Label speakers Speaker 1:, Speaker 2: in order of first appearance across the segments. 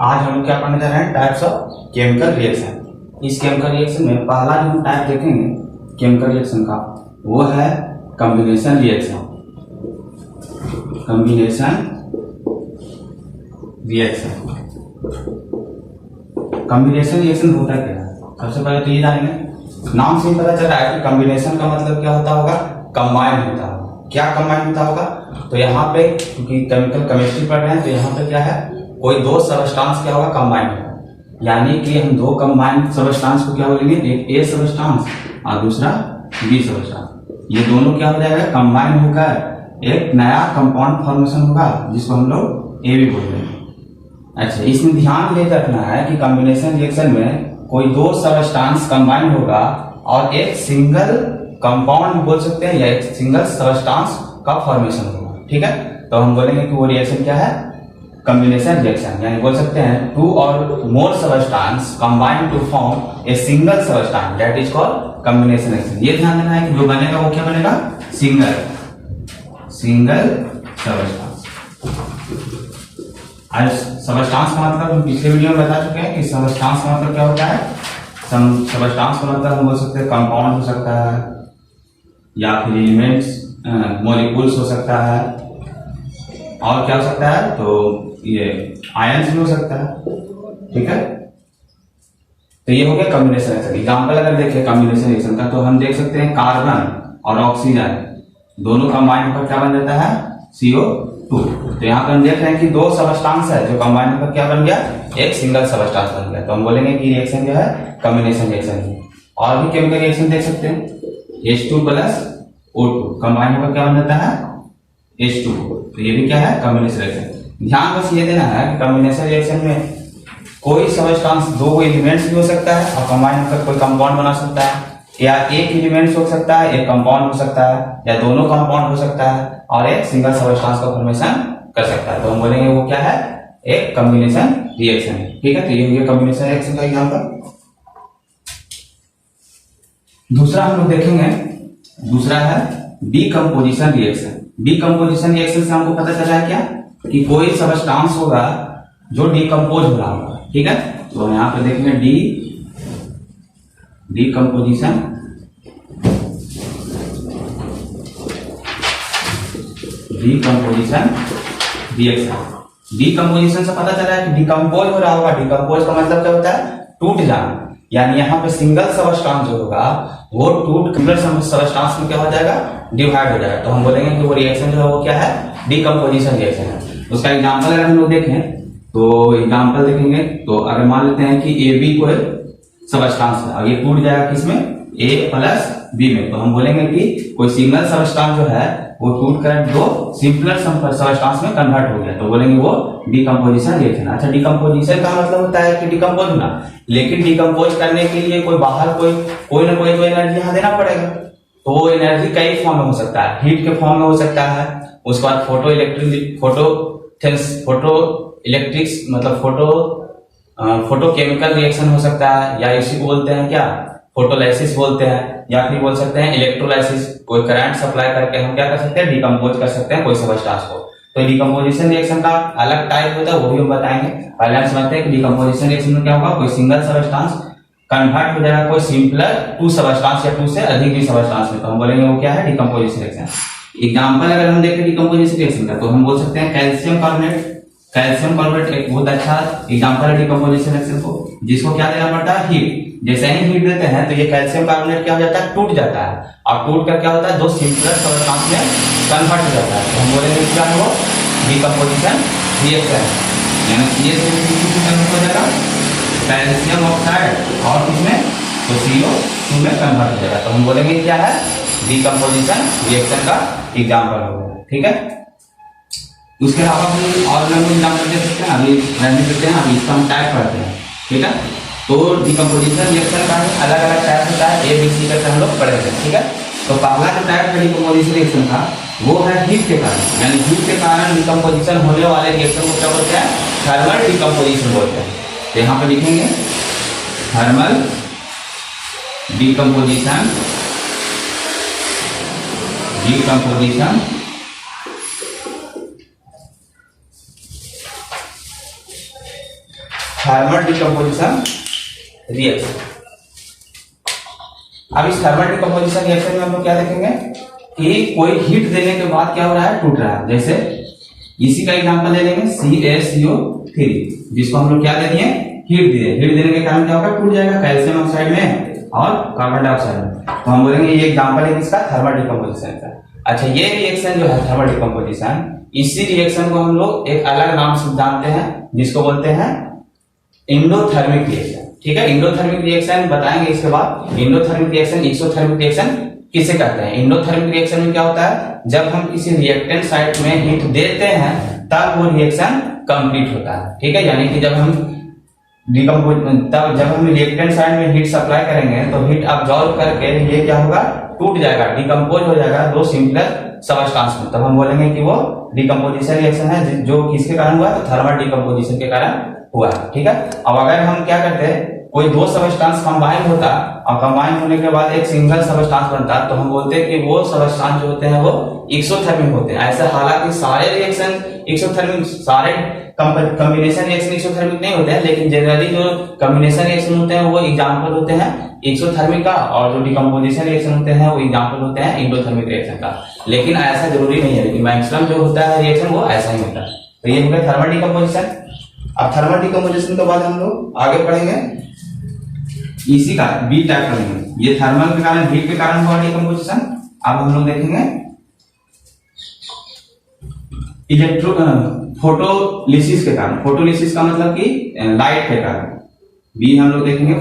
Speaker 1: आज हम लोग क्या पढ़ने जा रहे हैं, टाइप्स ऑफ केमिकल रिएक्शन। इस केमिकल रिएक्शन में पहला जो हम टाइप देखेंगे केमिकल रिएक्शन का वो है combination reaction. Combination reaction, combination reaction होता क्या है? सबसे पहले तो ये जानेंगे, नाम से ही पता चल रहा है कि कॉम्बिनेशन का मतलब क्या होता होगा, कंबाइन होता होगा। क्या कंबाइन होता होगा? तो यहाँ पे क्योंकि केमिकल केमिस्ट्री पढ़ रहे हैं तो यहाँ पे क्या है, कोई दो सबस्टांस क्या होगा, कंबाइन होगा। यानी कि हम दो कंबाइन सबस्टांस को क्या बोलेंगे, एक ए सबस्टांस और दूसरा बी सबस्टांस। ये दोनों क्या हो जाएगा, कंबाइन होकर एक नया कंपाउंड फॉर्मेशन होगा जिसको हम लोग ए बी बोल रहे हैं। अच्छा, इसमें ध्यान ये रखना है कि कॉम्बिनेशन रिएक्शन में कोई दो सबस्टांस कंबाइन होगा और एक सिंगल कंपाउंड बोल सकते हैं या एक सिंगल सबस्टांस का फॉर्मेशन होगा। ठीक है, तो हम बोलेंगे कि वो रिएक्शन क्या है, कॉम्बिनेशन रिएक्शन। यानी बोल सकते हैं टू और more substance combine to form a single substance, that is called combination reaction. ये ध्यान देना है कि जो बनेगा वो क्या बनेगा, सिंगल सबस्टांस। आज सबस्टांस का मतलब हम पिछले वीडियो में बता चुके हैं कि सबस्टांस का मतलब क्या होता है। सबस्टांस का मतलब हम बोल सकते हैं कंपाउंड हो सकता है या फिर एलिमेंट्स, मॉलिक्यूल्स हो सकता है, और क्या हो सकता है, तो ये आयंस भी हो सकता है। ठीक है, तो ये हो गया कॉम्बिनेशन रिएक्शन। एग्जांपल अगर देखें कॉम्बिनेशन रिएक्शन का तो हम देख सकते हैं कार्बन और ऑक्सीजन दोनों कंबाइन होकर क्या बन जाता है, CO2। तो यहाँ पर हम देख रहे हैं कि दो सबस्टांस है जो कंबाइन होकर क्या बन गया, एक सिंगल सबस्टांस बन गया। तो हम बोलेंगे कि रिएक्शन जो है कॉम्बिनेशन रिएक्शन है। और भी केमिकल रिएक्शन देख सकते हैं, H2 + O2 कंबाइन होकर क्या बन जाता है, H2। तो ये भी क्या है, कॉम्बिनेशन रिएक्शन। ध्यान बस ये देना है कि कॉम्बिनेशन रिएक्शन में कोई सबस्टांस दो एलिमेंट्स भी हो सकता है और कंबाइन होकर कोई कंपाउंड बना सकता है, या एक एलिमेंट्स हो सकता है, एक कंपाउंड हो सकता है, या दोनों कंपाउंड हो सकता है और एक सिंगल सबस्टांस का फॉर्मेशन कर सकता है। तो हम बोलेंगे वो क्या है, एक कॉम्बिनेशन रिएक्शन है। ठीक है, तो ये हो गया कॉम्बिनेशन रिएक्शन का एग्जांपल। दूसरा हम लोग देखेंगे, दूसरा है डीकंपोजिशन रिएक्शन। डीकंपोजिशन रिएक्शन से हमको पता चला है क्या, कि कोई सबस्टांस होगा जो डीकंपोज हो रहा होगा। ठीक है, तो यहाँ पे देखेंगे डीकंपोजिशन रिएक्शन। डीकंपोजिशन से पता चला है कि डिकम्पोज हो रहा होगा। डिकम्पोज का मतलब क्या होता है, टूट जाना। यानी यहाँ पे सिंगल सबस्टांस जो होगा वो टूट सिंगल सबस्टांस में क्या हो जाएगा, डिवाइड हो जाएगा। तो हम बोलेंगे कि वो रिएक्शन जो है वो क्या है, डीकंपोजिशन रिएक्शन है। उसका एग्जांपल अगर हम लोग देखें तो एग्जांपल देखेंगे तो अगर मान लेते हैं कि AB कोई सबस्टांस है और ये टूट जाएगा किसमें, A + B में। तो हम बोलेंगे कि कोई सिंगल सबस्टांस जो है वो टूट कर दो सिंपलर सबस्टांस में कन्वर्ट हो गया, तो बोलेंगे वो डीकंपोजिशन रिएक्शन। अच्छा, डीकंपोजिशन का मतलब होता है कि डिकम्पोज होना, लेकिन डिकम्पोज करने के लिए कोई बाहर कोई ना कोई तो एनर्जी यहाँ देना पड़ेगा। तो वो एनर्जी कई फॉर्म में हो सकता है, हीट के फॉर्म में हो सकता है, उसके बाद फोटो इलेक्ट्रिक्स मतलब फोटोकेमिकल रिएक्शन हो सकता है, या इसी को बोलते हैं क्या, फोटोलाइसिस बोलते हैं, या फिर बोल सकते हैं इलेक्ट्रोलाइसिस। कोई करंट सप्लाई करके हम क्या कर सकते हैं, डिकम्पोज कर सकते हैं कोई सबस्टांस को। तो डिकम्पोजिशन रिएक्शन का अलग टाइप होता है, वो भी हम बताएंगे। पहले हम समझते हैं कि डिकम्पोजिशन रिएक्शन में क्या होगा, कोई सिंगल सबस्टांस कन्वर्ट हो जाएगा कोई सिंपलर टू सबस्टांस या टू से अधिक भी सबस्टांस में। तो हम बोलेंगे वो क्या है, डिकम्पोजिशन रिएक्शन। एग्जांपल अगर हम देखें डिकम्पोजिशन रिएक्शन का तो हम बोल सकते हैं कैल्शियम कार्बोनेट। कैल्शियम कार्बोनेट एक बहुत अच्छा एग्जांपल है डिकम्पोजिशन रिएक्शन को, जिसको क्या देना पड़ता है, हीट। जैसे ही हीट देते हैं तो ये कैल्शियम कार्बोनेट क्या हो जाता है, टूट जाता है, और टूट कर क्या होता है, दो सिंपलर सबस्टांस में कन्वर्ट हो जाता है। तो हम बोलेंगे क्या है वो, डिकम्पोजिशन रिएक्शन। यानी ये कन्वर्ट हो जाएगा कैल्शियम ऑक्साइड और किसमें, तो CO2 में कन्वर्ट हो जाएगा। तो हम बोलेंगे क्या है, डिकम्पोजिशन रिएक्शन का एग्जांपल होगा। ठीक है, उसके अलावा भी और लोग एग्जांपल दे सकते हैं, अभी रहने देते हैं, अभी इसका हम टाइप करते हैं। ठीक है, तो डिकम्पोजिशन रिएक्शन का अलग अलग टाइप होता है, ABC करके हम लोग पढ़े थे। ठीक है, तो पहला जो टाइप है डिकम्पोजिशन रिएक्शन का वो है हीट के कारण। यानी हीट के कारण डिकम्पोजिशन होने वाले रिएक्शन को क्या बोलते हैं, थर्मल डिकम्पोजिशन बोलते हैं। तो यहाँ पे लिखेंगे thermal decomposition thermal decomposition reaction. अब इस थर्मल डिकम्पोजिशन रिएक्शन में हम लोग क्या देखेंगे कि कोई हीट देने के बाद क्या हो रहा है, टूट रहा है। जैसे इसी का एग्जांपल ले लेंगे CaSO3, जिसको हम लोग क्या दे दिए, हीट दिए। हीट देने के कारण क्या होगा, टूट जाएगा कैल्शियम ऑक्साइड में और कार्बन डाइऑक्साइड में। तो हम बोलेंगे ये एग्जांपल है किसका, थर्मल डिकम्पोजिशन का। अच्छा, ये रिएक्शन जो है थर्मल डिकम्पोजिशन, इसी रिएक्शन को हम लोग एक अलग नाम से जानते हैं, जिसको बोलते हैं एंडोथर्मिक रिएक्शन। ठीक है, एंडोथर्मिक रिएक्शन बताएंगे इसके बाद। एंडोथर्मिक रिएक्शन, एक्सोथर्मिक रिएक्शन किसे कहते हैं। एंडोथर्मिक रिएक्शन में क्या होता है, जब हम किसी रिएक्टेंट साइट में हीट देते हैं तब वो रिएक्शन कंप्लीट होता है। ठीक है, यानी कि जब हम रिएक्टेंट साइड में हीट सप्लाई करेंगे तो हीट अब्सॉर्ब करके ये क्या होगा, टूट जाएगा, डिकम्पोज हो जाएगा दो सिंपलर सबस्टेंस में। तब हम बोलेंगे कि वो डिकम्पोजिशन रिएक्शन है, जो किसके कारण हुआ, तो थर्मल डिकम्पोजिशन के कारण हुआ है। ठीक है, अब अगर हम क्या करते हैं, कोई दो सबस्टेंस कंबाइन होता और कंबाइन होने के बाद एक सिंगल सबस्टेंस बनता, तो हम बोलते हैं कि वो सबस्टेंस जो होते हैं वो एक्सोथर्मिक होते हैं। ऐसे हालांकि सारे रिएक्शन एक्सोथर्मिक, सारे कॉम्बिनेशन रिएक्शन एक्सोथर्मिक नहीं होते हैं, लेकिन जनरली जो कॉम्बिनेशन रिएक्शन होते हैं वो एग्जांपल होते हैं एक्सोथर्मिक का, और जो डिकम्पोजिशन रिएक्शन होते हैं वो एग्जांपल होते हैं एंडोथर्मिक रिएक्शन का। लेकिन ऐसा जरूरी नहीं है, लेकिन मैक्सिमम जो होता है रिएक्शन वो ऐसा ही होता है। तो ये हो गया थर्मल डिकम्पोजिशन। अब थर्मल डिकम्पोजिशन के बाद हम लोग आगे पढ़ेंगे इसी का बी टाइप पढ़ेंगे। ये थर्मल के कारण, हीट के कारण हुआ डिकम्पोजिशन। अब हम लोग देखेंगे फोटोलिसिस के कारण। फोटोलिसिस का मतलब कि लाइट के कारण। बी हम लोग देखेंगे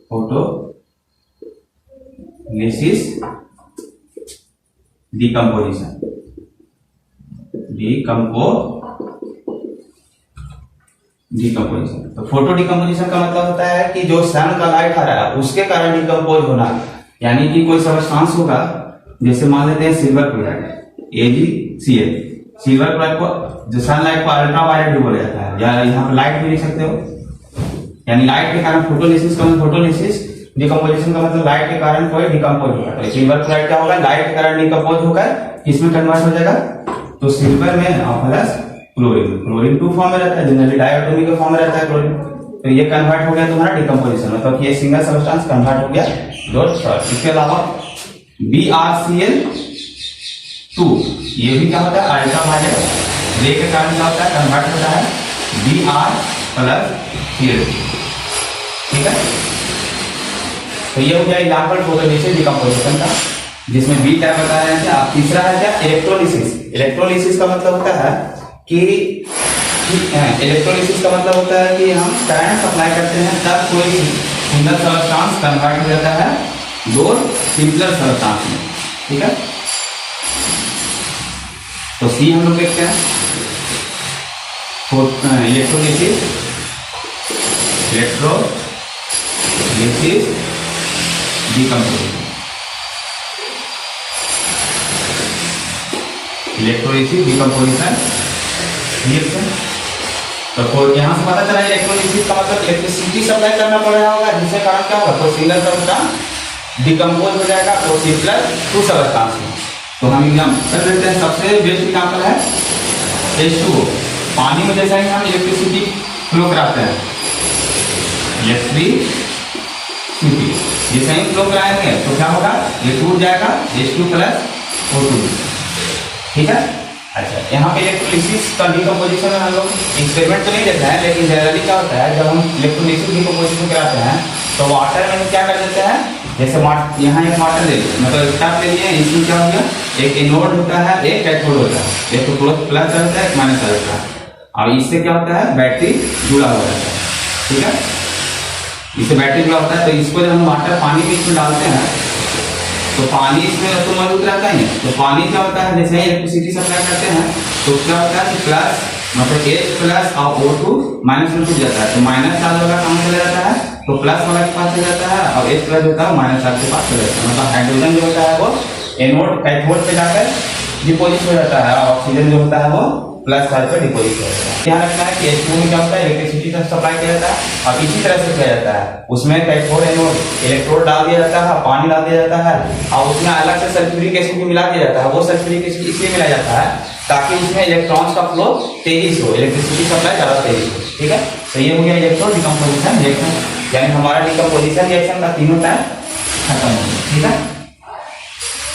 Speaker 1: फोटोलिसिस डिकम्पोजिशन। डिकम्पोजिशन, तो फोटो डिकम्पोजिशन का मतलब होता है कि जो सन का लाइट आ रहा है उसके कारण डिकम्पोज होना। यानी कि कोई सबस्टेंस होगा, जैसे मान लेते हैं silver chloride AgCl। Silver chloride को जो सनलाइट को अल्ट्रावायलेट भी बोला जाता है, या यहाँ पर लाइट भी लिख सकते हो। यानी लाइट के कारण फोटोलिसिस का मतलब, फोटोलिसिस डिकम्पोजिशन का मतलब लाइट के कारण कोई डिकम्पोज होगा। तो सिल्वर क्लोराइड क्या होगा, लाइट के कारण डिकम्पोज होकर किसमें कन्वर्ट हो जाएगा, तो सिल्वर में प्लस क्लोरीन 2 फॉर्म में रहता है, जनरली डायटोमिक फॉर्म में रहता है क्लोरीन। तो ये कन्वर्ट हो गया तुम्हारा डिकम्पोजिशन, मतलब ये सिंगल सबस्टेंस कन्वर्ट हो गया डॉट थर्ड। इसके अलावा BrCl2, ये भी क्या होता है, अल्ट्रावायलेट रे के कारण क्या होता है, कन्वर्ट होता है Br+Cl। ठीक है, तो ये हो गया एग्जांपल फोटोलिसिस डिकम्पोजिशन का, जिसमें बी टाइप बता रहे हैं। क्या तीसरा है, क्या इलेक्ट्रोलिसिस। इलेक्ट्रोलिसिस का मतलब होता है कि इलेक्ट्रोलिसिस का मतलब होता है कि हम करंट सप्लाई करते हैं तब कोई सिंगल सबस्टेंस कन्वर्ट हो जाता है दो सिंपलर सबस्टेंस में। ठीक है, तो सी हम लोग देखते हैं electrolysis decomposition. Electrolysis decomposition reaction. तो यहाँ से पता चला इलेक्ट्रोलिसिस का मतलब इलेक्ट्रिसिटी सप्लाई करना पड़ रहा होगा, जिसके कारण क्या होगा, तो सिंगल सबस्टेंस डिकम्पोज हो जाएगा तो सिंपलर टू सबस्टेंस में। तो हम एग्जांपल कर देते हैं। सबसे बेस्ट एग्जांपल है H2O। पानी में जैसा ही हम इलेक्ट्रिसिटी फ्लो कराते हैं, इलेक्ट्रिसिटी जैसे ही फ्लो कराएंगे तो क्या होगा, ये टूट जाएगा H2+O2। ठीक है, अच्छा यहाँ पे इलेक्ट्रोलिसिस का डिकम्पोजिशन में हम लोग एक्सपेरिमेंट तो नहीं देते हैं, लेकिन जनरली क्या होता है, जब हम इलेक्ट्रोलिसिस डिकम्पोजिशन कराते हैं तो वाटर में क्या कर देते हैं, जैसे यहाँ एक वाटर ले लिया, मतलब स्टेप ले लिए, इसमें क्या हो गया, एक एनोड होता है, एक कैथोड होता है, एक तो प्लस रहता है, एक माइनस रहता है, और इससे क्या होता है, बैटरी जुड़ा हुआ रहता है। ठीक है, इससे बैटरी जुड़ा होता है। तो इसको जब हम वाटर पानी में इसमें डालते हैं तो पानी इसमें तो मौजूद रहता ही है। तो पानी क्या होता है, जैसे इलेक्ट्रिसिटी सप्लाई करते हैं तो क्या होता है कि प्लस मतलब H+ और O2 माइनस में टूट जाता है, तो माइनस चार्ज वाला कहाँ चला जाता है, तो प्लस वाला के पास चला जाता है, और H+ होता है माइनस चार्ज के पास चला जाता है। मतलब हाइड्रोजन जो होता है वो एनोड कैथोड पे जाकर डिपोजिट हो जाता है, और ऑक्सीजन जो होता है वो प्लस चार्ज पर डिपोजिट किया जाता है। ध्यान रखना है कि H2O में क्या होता है, इलेक्ट्रिसिटी का सप्लाई किया जाता है और इसी तरह से किया जाता है। उसमें कैथोड एनोड इलेक्ट्रोड डाल दिया जाता है, पानी डाल दिया जाता है और उसमें अलग से सल्फ्यूरिक एसिड भी मिला दिया जाता है। वो सल्फ्यूरिक एसिड इसलिए मिलाया जाता है ताकि उसमें इलेक्ट्रॉन्स का फ्लो तेजी से हो, इलेक्ट्रिसिटी सप्लाई ज्यादा तेजी से हो। ठीक है, तो ये हो गया इलेक्ट्रॉन डिकम्पोजिशन रिएक्शन, यानी हमारा डिकम्पोजिशन रिएक्शन का तीनों टाइप खत्म हो गया। ठीक है,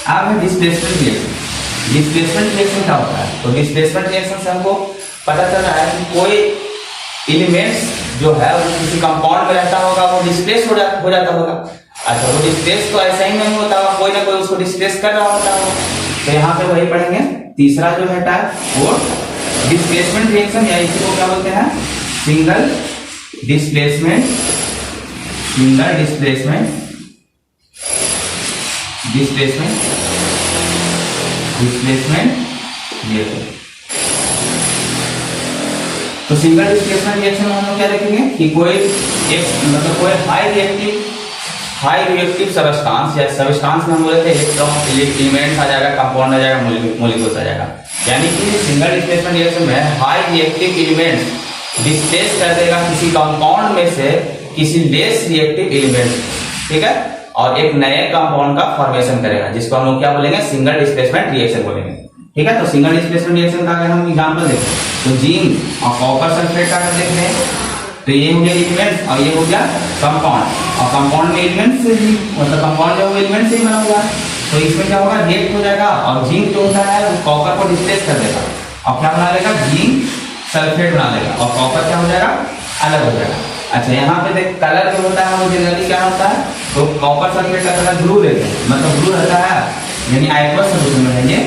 Speaker 1: अब है डिस्प्लेसमेंट रिएक्शन। डिस्प्लेसमेंट रिएक्शन क्या होता है? तो डिस्प्लेसमेंट रिएक्शन से हमको पता चल रहा है कि कोई एलिमेंट्स जो है वो किसी कंपाउंड में रहता होगा, वो डिस्प्लेस हो जाता होगा। अच्छा, वो डिस्प्लेस तो ऐसा ही नहीं होता, कोई ना कोई उसको डिस्प्लेस कर रहा होता है। तो यहाँ पे वही पढ़ेंगे, तीसरा जो है टाइप वो डिस्प्लेसमेंट रिएक्शन, या इसी को क्या बोलते हैं, सिंगल डिस्प्लेसमेंट रिएक्शन। तो सिंगल डिस्प्लेसमेंट रिएक्शन में हम लोग क्या देखेंगे कि कोई एक मतलब कोई हाई रिएक्टिव सबस्टांस, या सबस्टांस में हम बोले थे इलेक्ट्रॉन एलिमेंट्स आ जाएगा, कंपाउंड आ जाएगा, मॉलिक्यूल्स आ जाएगा। यानी कि सिंगल डिस्प्लेसमेंट रिएक्शन में हाई रिएक्टिव एलिमेंट्स डिस्प्लेस कर देगा किसी कंपाउंड में से किसी लेस रिएक्टिव एलिमेंट। ठीक है, और एक नए कंपाउंड का फॉर्मेशन करेगा, जिसको हम लोग क्या बोलेंगे, सिंगल डिस्प्लेसमेंट रिएक्शन बोलेंगे। ठीक है, तो सिंगल डिस्प्लेसमेंट रिएक्शन का अगर हम एग्जांपल देखें तो जिंक और कॉपर सल्फेट का अगर देख रहे हैं तो ये हो गया एलिमेंट और ये हो गया कंपाउंड, और कंपाउंड में एलिमेंट से ही मतलब कंपाउंड जो एलिमेंट से ही बना हुआ है, तो इसमें क्या होगा, रिएक्ट हो जाएगा और जिंक जो होता है वो कॉपर को डिस्प्लेस कर देगा और क्या बना लेगा, जिंक सल्फेट बना लेगा और कॉपर क्या हो जाएगा, अलग हो जाएगा। अच्छा, यहाँ पे देख कलर जो होता है वो जनरली क्या होता है, तो कॉपर सल्फेट का कलर ब्लू रहता है, मतलब ब्लू रहता है, यानी एक्वस सोल्यूशन में है ये,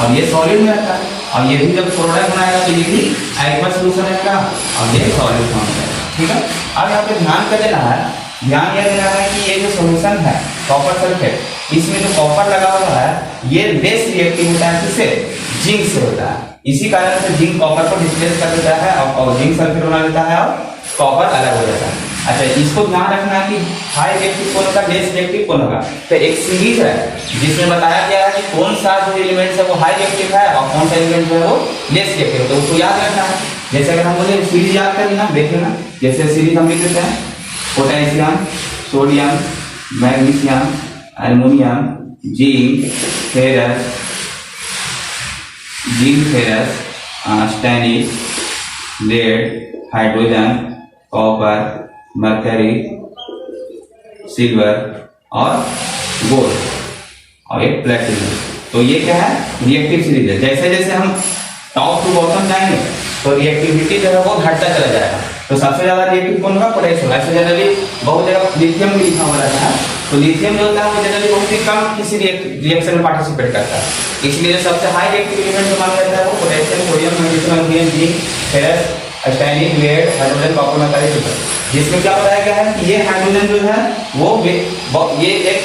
Speaker 1: और ये सॉलिड में रहता है, और ये भी जब प्रोडक्ट बनाएगा तो ये भी एक्वस सोल्यूशन रहेगा और ये सॉलिड फॉर्म में रहेगा। ठीक है, अब यहाँ पे ध्यान कर देना है, ध्यान यह देना है कि ये जो सोल्यूशन है कॉपर सल्फेट, इसमें जो कॉपर लगा हुआ है ये लेस रिएक्टिव होता है, किससे, जिंक से होता है। इसी कारण से जिंक कॉपर को डिस्प्लेस कर देता है और जिंक सल्फेट बना देता है और कॉपर अलग हो जाता है। अच्छा, इसको ध्यान रखना है कि हाई रिएक्टिव कौन होगा, लेस रिएक्टिव कौन होगा। तो एक सीरीज है जिसमें बताया गया है कि कौन सा जो एलिमेंट है वो हाई रिएक्टिव है और कौन सा एलिमेंट जो है वो लेस रिएक्टिव है, तो उसको याद रखना है। जैसे अगर हम बोले सीरीज याद कर लेना, देख लेना, जैसे सीरीज हम लिख देते हैं potassium, sodium, magnesium, aluminium, zinc ferrous, stannic, lead, hydrogen, copper, mercury, silver और गोल्ड और एक प्लेटिनम। तो ये क्या है, रिएक्टिव सीरीज है। जैसे जैसे हम टॉप टू बॉटम जाएंगे तो रिएक्टिविटी जो है वो घटता चला जाएगा। तो सबसे ज्यादा रिएक्टिव कौन होगा, पोटेशियम। ऐसे जनरली बहुत जगह लिथियम भी लिखा हुआ रहता है, तो लिथियम जो होता है वो जनरली बहुत ही कम किसी रिएक्शन में पार्टिसिपेट करता है, इसलिए जो सबसे हाई रिएक्टिव एलिमेंट जो माना जाता है वो potassium, sodium, magnesium, aluminium, zinc, ferrous, stannic, lead, hydrogen, copper, mercury, silver. जिसमें क्या बताया गया है कि ये हाइड्रोजन जो है वो ये एक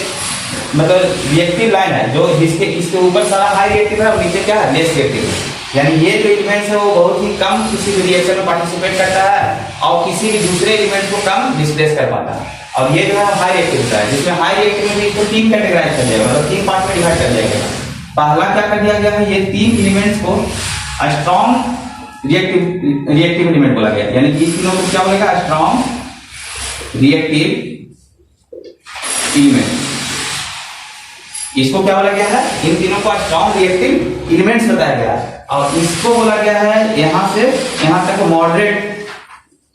Speaker 1: मतलब रिएक्टिव लाइन है जो जिसके इसके ऊपर सारा हाई रिएक्टिव है और नीचे क्या है, लेस रिएक्टिव है। यानी ये जो एलिमेंट्स है वो बहुत ही कम किसी भी रिएक्शन में पार्टिसिपेट करता है और किसी भी दूसरे एलिमेंट को कम डिस्प्लेस कर पाता है। और ये जो है हाई रिएक्टिव होता है, जिसमें हाई रिएक्टिव में इसको तीन कैटेगराइज कर दिया, मतलब तीन पार्ट में डिवाइड कर दिया गया। पहला क्या कर दिया गया है, ये तीन एलिमेंट्स को स्ट्रॉन्ग रिएक्टिव एलिमेंट बोला गया, यानी कि इन तीनों को क्या बोलेगा, स्ट्रॉन्ग रिएक्टिव एलिमेंट। इसको क्या बोला गया है, इन तीनों को स्ट्रॉन्ग रिएक्टिव एलिमेंट्स बताया गया है। और इसको बोला गया है यहां से यहां तक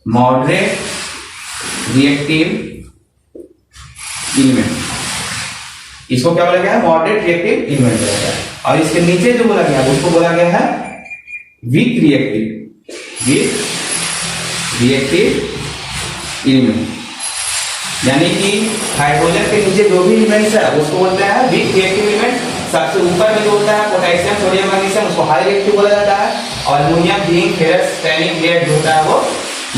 Speaker 1: मॉडरेट रिएक्टिव एलिमेंट। इसको क्या बोला गया है, मॉडरेट रिएक्टिव एलिमेंट बोला गया है। और इसके नीचे जो बोला गया है उसको बोला गया है वीक रिएक्टिव एलिमेंट। यानी कि हाइड्रोजन के नीचे जो भी एलिमेंट्स है उसको बोलते हैं वीक रिएक्टिव एलिमेंट। सबसे ऊपर में जो होता है पोटेशियम, सोडियम, मैग्नीशियम, उसको हाई रिएक्टिव बोला जाता है। और aluminium, zinc, ferrous, stannic, lead जो होता है वो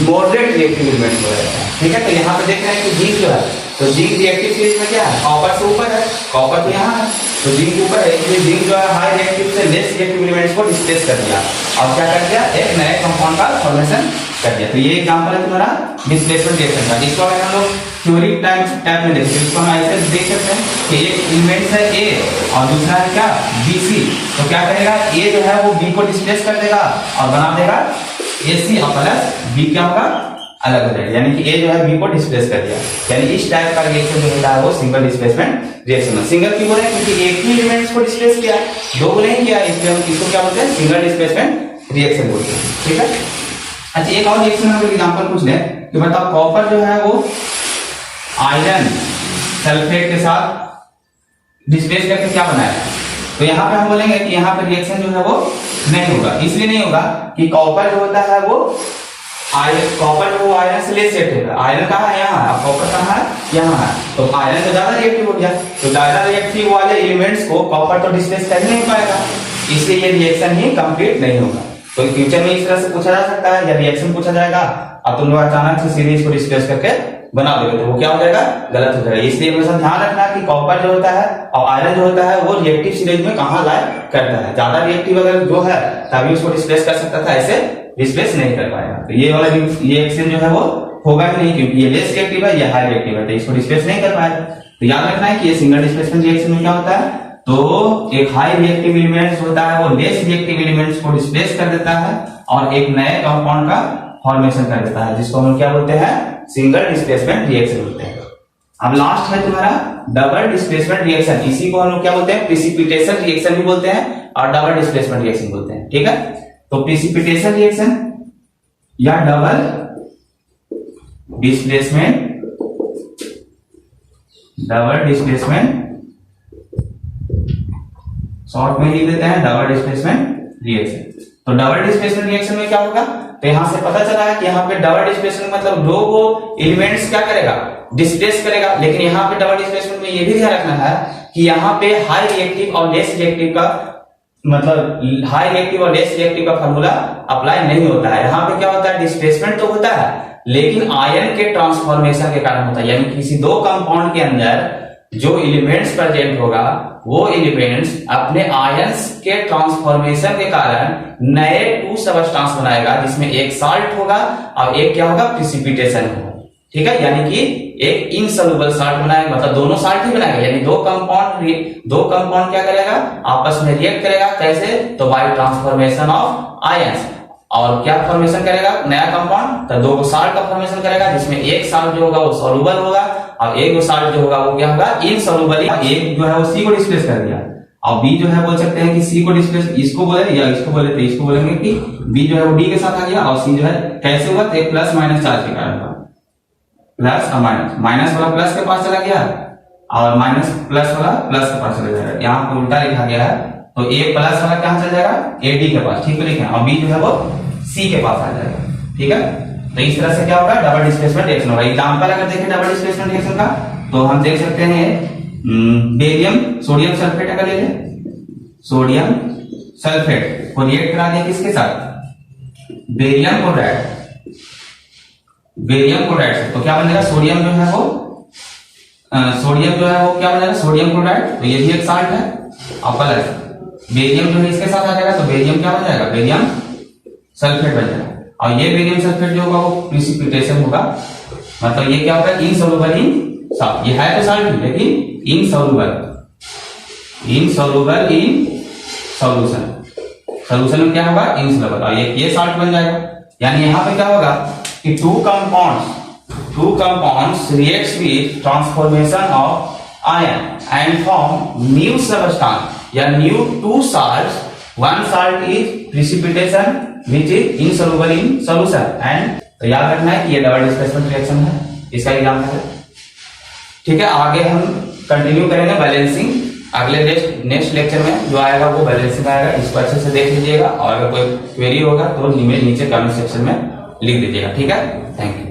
Speaker 1: मॉडरेट रिएक्टिव एलिमेंट बोला जाता है। ठीक है, तो यहाँ पे देख रहे हैं कि जिंक जो है, तो जिंक रिएक्टिव सीरीज में क्या है, कॉपर से ऊपर है, कॉपर तो यहाँ है, तो जिंक ऊपर है, इसलिए जिंक जो है हाई रिएक्टिव से लेस रिएक्टिव एलिमेंट्स को डिस्प्लेस कर दिया और क्या कर दिया, एक नए कंपाउंड का फॉर्मेशन कर दिया। तो ये एग्जांपल है तुम्हारा डिस्प्लेसमेंट रिएक्शन का। इसको अगर हम लोग थ्योरी टाइप में देखें, इसको हम ऐसे देख सकते हैं कि एक एलिमेंट है A और दूसरा है क्या BC। तो क्या करेगा, A जो है वो B को डिस्प्लेस कर देगा और बना देगा AC और प्लस B क्या होगा, अलग हो जाएगा। यानी कि A जो है B को डिस्प्लेस कर दिया। यानी इस टाइप का रिएक्शन जो होता है वो सिंगल डिस्प्लेसमेंट रिएक्शन है। सिंगल क्यों बोले, क्योंकि एक ही एलिमेंट्स को डिस्प्लेस किया, दो को नहीं किया, इसलिए हम इसको क्या बोलते हैं, सिंगल डिस्प्लेसमेंट रिएक्शन बोलते हैं। ठीक है। अच्छा, एक और रिएक्शन हम एग्जांपल पूछ लें कि बताओ कॉपर जो है वो आयरन सल्फेट के साथ डिस्प्लेस करके क्या बनाएगा। तो यहाँ पे हम बोलेंगे कि यहाँ पे रिएक्शन जो है वो नहीं होगा। इसलिए नहीं होगा कि कॉपर जो होता है वो कॉपर वो आयरन से लेस रिएक्टिव है। आयरन कहाँ है, यहाँ है, कॉपर कहाँ है, यहाँ है। तो आयरन तो ज्यादा रिएक्टिव हो गया, तो ज्यादा रिएक्टिव वाले एलिमेंट्स को कॉपर तो डिस्प्लेस कर नहीं पाएगा, इसलिए ये रिएक्शन ही कंप्लीट नहीं होगा। तो फ्यूचर में इस तरह से पूछा जा सकता है, या रिएक्शन पूछा जाएगा और तुम लोग अचानक से सीधे इसको डिस्प्लेस करके बना दोगे तो वो क्या हो जाएगा, गलत हो जाएगा। इसलिए हमेशा ध्यान रखना कि कॉपर जो होता है और आयरन जो होता है वो रिएक्टिव सीरीज में कहाँ लाया करता है। ज्यादा रिएक्टिव अगर जो है तभी उसको डिस्प्लेस कर सकता था, ऐसे डिस्प्लेस नहीं कर पाएगा। तो ये वाला रिएक्शन जो है वो होगा ही नहीं, क्योंकि ये लेस रिएक्टिव है, ये हाई रिएक्टिव है, तो इसको डिस्प्लेस नहीं कर पाएगा। तो याद रखना है कि ये सिंगल डिस्प्लेसमेंट रिएक्शन में क्या होता है, तो एक हाई रिएक्टिव एलिमेंट्स होता है वो लेस रिएक्टिव एलिमेंट्स को डिस्प्लेस कर देता है और एक नए कंपाउंड का फॉर्मेशन कर देता है, जिसको हम क्या बोलते हैं, सिंगल डिस्प्लेसमेंट रिएक्शन बोलते हैं। अब लास्ट है तुम्हारा डबल डिस्प्लेसमेंट रिएक्शन। इसी को हम लोग क्या बोलते हैं, प्रिसिपिटेशन रिएक्शन भी बोलते हैं और डबल डिस्प्लेसमेंट रिएक्शन बोलते हैं। ठीक है। तो प्रिसिपिटेशन रिएक्शन या डबल डिस्प्लेसमेंट शॉर्ट में लिख देते हैं डबल डिस्प्लेसमेंट रिएक्शन। तो डबल डिस्प्लेसमेंट रिएक्शन में क्या होगा, तो यहां से पता चला है कि यहाँ पे डबल डिस्प्लेसमेंट मतलब दो को एलिमेंट्स क्या करेगा, डिस्प्लेस करेगा। लेकिन यहाँ पे डबल डिस्प्लेसमेंट में ये भी ध्यान रखना है कि यहाँ पे हाई रिएक्टिव और लेस रिएक्टिव का मतलब हाई रिएक्टिव और लेस रिएक्टिव का फार्मूला अप्लाई नहीं होता है। यहाँ पे क्या होता है, डिस्प्लेसमेंट तो होता है लेकिन आयन के ट्रांसफॉर्मेशन के कारण होता है। यानी किसी दो कंपाउंड के अंदर जो एलिमेंट्स प्रेजेंट होगा वो एलिमेंट्स अपने आयंस के ट्रांसफॉर्मेशन के कारण नए टू सबस्टेंस बनाएगा, जिसमें एक साल्ट होगा और एक क्या होगा, प्रिसिपिटेशन होगा। ठीक है। यानी कि एक इनसॉल्युबल साल्ट बनाएगा, मतलब दोनों साल्ट ही बनाएगा। यानी दो कंपाउंड क्या करेगा, आपस में रिएक्ट करेगा। कैसे, तो बाय ट्रांसफॉर्मेशन ऑफ आयंस। और क्या फॉर्मेशन करेगा, नया कंपाउंड, तो दो साल्ट का फॉर्मेशन करेगा, जिसमें एक साल्ट जो होगा वो सॉल्युबल होगा और एक साल्ट जो होगा वो क्या होगा, इनसॉल्युबल। एक जो है वो सी को डिस्प्लेस कर दिया और बी जो है बोल सकते हैं कि सी को डिस्प्लेस, इसको बोले या इसको बोले तो इसको बोलेंगे कि बी जो है वो डी के साथ आ गया और सी जो है कैसे हुआ, तो प्लस माइनस चार्ज के कारण हुआ। प्लस और माइनस वाला प्लस के पास चला गया और माइनस प्लस वाला प्लस के पास चला जाएगा। यहाँ पर उल्टा लिखा गया है, तो ए प्लस वाला कहां चल जाएगा, ए डी के पास। ठीक है, लिखे। और बी जो है वो सी के पास आ जाएगा। ठीक है। तो इस तरह से क्या होगा, डबल डिस्प्लेसमेंट रिएक्शन होगा। एग्जांपल अगर देखें डबल डिस्प्लेसमेंट रिएक्शन का, तो हम देख सकते हैं बेरियम सोडियम सल्फेट अगर ले लें, सोडियम सल्फेट को रिएक्ट करा दिया किसके साथ, बेरियम क्लोराइड से, तो क्या बनेगा, सोडियम जो है वो क्या बनेगा, सोडियम क्लोराइड। तो ये भी एक साल्ट है और प्लस बेरियम जो है इसके साथ आ जाएगा, तो बेरियम क्या बन जाएगा, बेरियम सल्फेट बन जाएगा। और ये बेरियम सल्फेट जो होगा वो प्रिसिपिटेशन होगा, मतलब ये क्या होगा, इनसॉल्युबल इन सॉल्ट। ये है तो सॉल्ट लेकिन इनसॉल्युबल इन सॉल्यूशन में क्या होगा, इनसॉल्युबल। और ये सॉल्ट बन जाएगा। यानी यहाँ पे क्या होगा कि two compounds reacts with transformation of ion and form new substance या new two salts. One salt is precipitation which is insoluble in solution and तो याद रखना है कि ये डबल डिस्प्लेसमेंट रिएक्शन है, इसका एग्जांपल है। ठीक है। आगे हम कंटिन्यू करेंगे बैलेंसिंग। अगले नेक्स्ट लेक्चर में जो आएगा वो बैलेंसिंग आएगा। इसको अच्छे से देख लीजिएगा और अगर कोई क्वेरी होगा तो नीचे कमेंट सेक्शन में लिख दीजिएगा। ठीक है। Thank you.